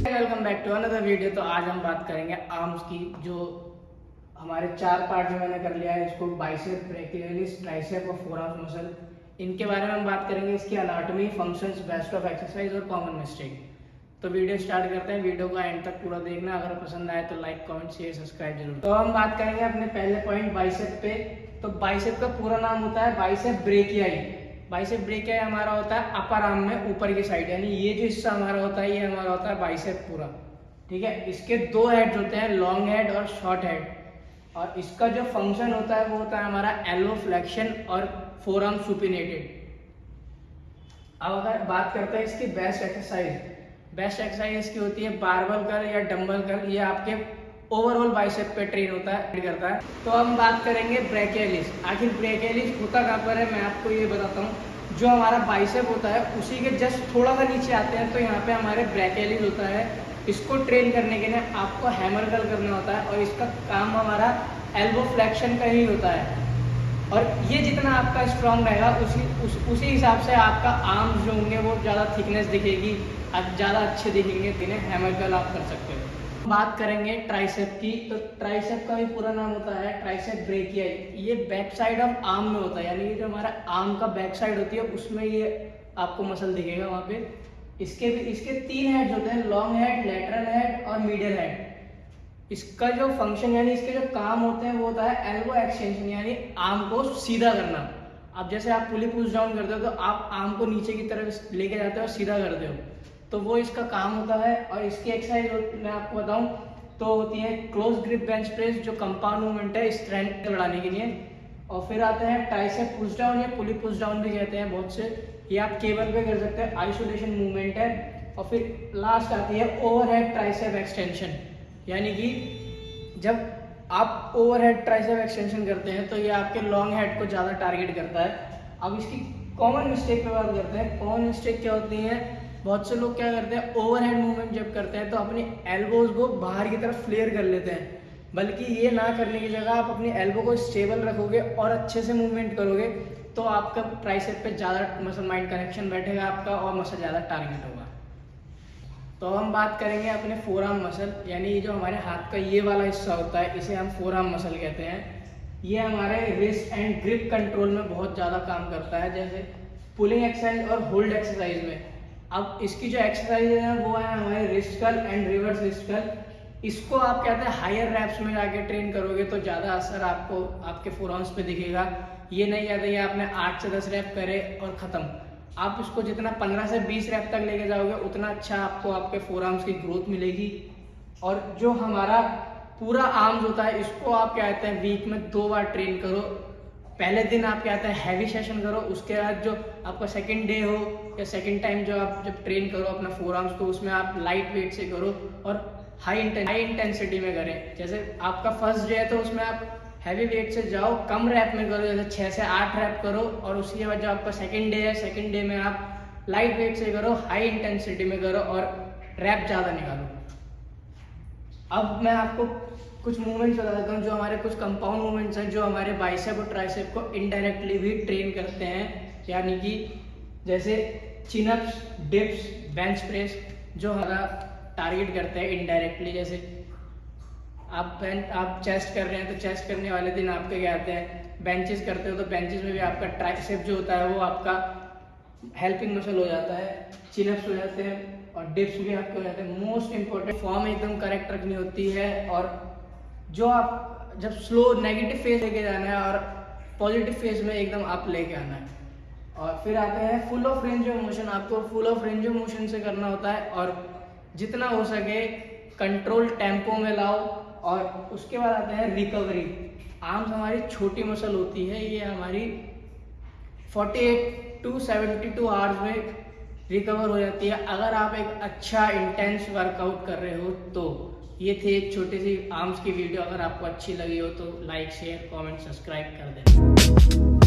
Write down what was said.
Welcome back to another video. तो आज हम बात करेंगे आर्म्स की, जो हमारे 4 पार्ट में मैंने कर लिया है इसको, बाइसेप, ब्रेकियलिस, ट्राइसेप और फोरआर्म मसल। इनके बारे में हम बात करेंगे, इसकी anatomy, functions, best of exercise और कॉमन मिस्टेक। तो वीडियो स्टार्ट करते हैं। वीडियो का एंड तक पूरा देखना, अगर पसंद आए तो लाइक, कमेंट, शेयर, सब्सक्राइब जरूर। तो हम बात करेंगे अपने पहले पॉइंट बाइसेप पे। तो बाइसेप का पूरा नाम होता है बाइसेप ब्रेकियाई। बाइसेप ब्रेकियाई हमारा होता है अपर आर्म में ऊपर की साइड, यानी ये जो हिस्सा हमारा होता है ये हमारा होता है बाइसेप पूरा। ठीक है, इसके 2 हेड्स होते हैं, लॉन्ग हेड और शॉर्ट हेड। और इसका जो फंक्शन होता है वो होता है हमारा एल्बो फ्लेक्शन और फोरआर्म सुपिनेटेड। अब अगर बात करते हैं इसकी बेस्ट एक्सरसाइज इसकी होती है बारबल कर्ल या डंबल कर्ल। ये आपके ओवरऑल बाइसेप पे ट्रेन होता है, करता है। तो हम बात करेंगे ब्रेकियलिस। आखिर ब्रेकियलिस होता कहाँ पर है, मैं आपको ये बताता हूँ। जो हमारा बाइसेप होता है उसी के जस्ट थोड़ा सा नीचे आते हैं, तो यहाँ पे हमारे ब्रेकियलिस होता है। इसको ट्रेन करने के लिए आपको हैमर कर्ल करना होता है और इसका काम हमारा एल्बो फ्लेक्शन का ही होता है। और ये जितना आपका स्ट्रांग रहेगा उसी हिसाब से आपका आर्म्स जो होंगे वो ज़्यादा थिकनेस दिखेगी, ज़्यादा अच्छे दिखेंगे। जिन्हें हैमर कर्ल आप कर सकते हो। बात करेंगे ट्राइसेप की। तो ट्राइसेप का भी पूरा नाम होता है ट्राइसेप ब्रेकियाई। ये बैक साइड ऑफ आर्म में होता है, यानी कि जो हमारा आर्म का बैक साइड होती है उसमें ये आपको मसल दिखेगा वहाँ पे। इसके 3 हेड्स होते हैं, लॉन्ग हेड, लेटरल हेड और मीडियल हेड। इसका जो फंक्शन यानी इसके जो काम होते हैं वो होता है एल्बो एक्सटेंशन, यानी आर्म को सीधा करना। अब जैसे आप पुली पुश डाउन करते हो तो आप आर्म को नीचे की तरफ लेके जाते हो और सीधा करते हो, तो वो इसका काम होता है। और इसकी एक्सरसाइज मैं आपको बताऊं तो होती है क्लोज ग्रिप बेंच प्रेस, जो कंपाउंड मूवमेंट है स्ट्रेंथ बढ़ाने के लिए। और फिर आते हैं ट्राइसेप पुश डाउन या पुली पुश डाउन भी कहते हैं बहुत से। ये आप केबल पे कर सकते हैं, आइसोलेशन मूवमेंट है। और फिर लास्ट आती है ओवरहेड ट्राइसेप एक्सटेंशन, यानी कि जब आप ओवरहेड ट्राइसेप एक्सटेंशन करते हैं तो ये आपके लॉन्ग हेड को ज़्यादा टारगेट करता है। अब इसकी कॉमन मिस्टेक पे बात करते हैं। कॉमन मिस्टेक क्या होती है, बहुत से लोग क्या करते हैं, ओवरहेड मूवमेंट जब करते हैं तो अपनी एल्बोज को बाहर की तरफ फ्लेयर कर लेते हैं। बल्कि ये ना करने की जगह आप अपनी एल्बो को स्टेबल रखोगे और अच्छे से मूवमेंट करोगे तो आपका ट्राइसेप पे ज़्यादा मसल माइंड कनेक्शन बैठेगा आपका और मसल ज़्यादा टारगेट होगा। तो हम बात करेंगे अपने फोरआर्म मसल, यानी जो हमारे हाथ का ये वाला हिस्सा होता है इसे हम फोरआर्म मसल कहते हैं। ये हमारे रिस्ट एंड ग्रिप कंट्रोल में बहुत ज़्यादा काम करता है, जैसे पुलिंग एक्सरसाइज और होल्ड एक्सरसाइज में। अब इसकी जो एक्सरसाइज है वो है हमारे wrist curl and reverse wrist curl. इसको आप कहते हैं हायर रैप्स में जाके ट्रेन करोगे तो ज़्यादा असर आपको आपके फोरआर्म्स पे दिखेगा। ये नहीं कहते ये आपने 8 से 10 रैप करे और ख़त्म। आप इसको जितना 15 से 20 रैप तक लेके जाओगे उतना अच्छा आपको आपके फोरआर्म्स की ग्रोथ मिलेगी। और जो हमारा पूरा आर्म्स होता है इसको आप क्या कहते हैं वीक में 2 बार ट्रेन करो। पहले दिन आप क्या कहते हैं हैवी सेशन करो, उसके बाद जो आपका सेकंड डे हो या सेकंड टाइम जो आप जब ट्रेन करो अपना फोरआर्म्स को, उसमें आप लाइट वेट से करो और हाई इंटेंसिटी में करें। जैसे आपका फर्स्ट डे है तो उसमें आप हैवी वेट से जाओ, कम रैप में करो, जैसे 6 से 8 रैप करो। और उसके बाद जो आपका सेकंड डे है, सेकंड डे में आप लाइट वेट से करो, हाई इंटेंसिटी में करो और रैप ज़्यादा निकालो। अब मैं आपको कुछ मूवमेंट्स बता देता हूँ, जो हमारे कुछ कंपाउंड मूवमेंट्स हैं जो हमारे बाइसेप और ट्राइसेप को इनडायरेक्टली भी ट्रेन करते हैं। यानी कि जैसे चिनअप्स, डिप्स, बेंच प्रेस, जो हमारा टारगेट करते हैं इनडायरेक्टली। जैसे आप चेस्ट कर रहे हैं तो चेस्ट करने वाले दिन आपके क्या आते हैं, बेंचेस करते हो तो बेंचेस में भी आपका ट्राइसेप जो होता है वो आपका हेल्पिंग मसल हो जाता है, चिनअप्स हो जाते हैं और डिप्स भी आपके हो जाते हैं। मोस्ट इंपॉर्टेंट फॉर्म एकदम करेक्ट रखनी होती है। और जो आप जब स्लो नेगेटिव फेज लेके जाना है और पॉजिटिव फेज में एकदम आप लेके आना है। और फिर आते हैं full of range of motion. आपको full of range of motion से करना होता है और जितना हो सके कंट्रोल टेम्पो में लाओ। और उसके बाद आते हैं रिकवरी। आर्म्स हमारी छोटी मसल होती है, ये हमारी 48 to 72 आवर्स में रिकवर हो जाती है अगर आप एक अच्छा इंटेंस वर्कआउट कर रहे हो तो। ये थी एक छोटी सी आर्म्स की वीडियो। अगर आपको अच्छी लगी हो तो लाइक, शेयर, कमेंट, सब्सक्राइब कर दें।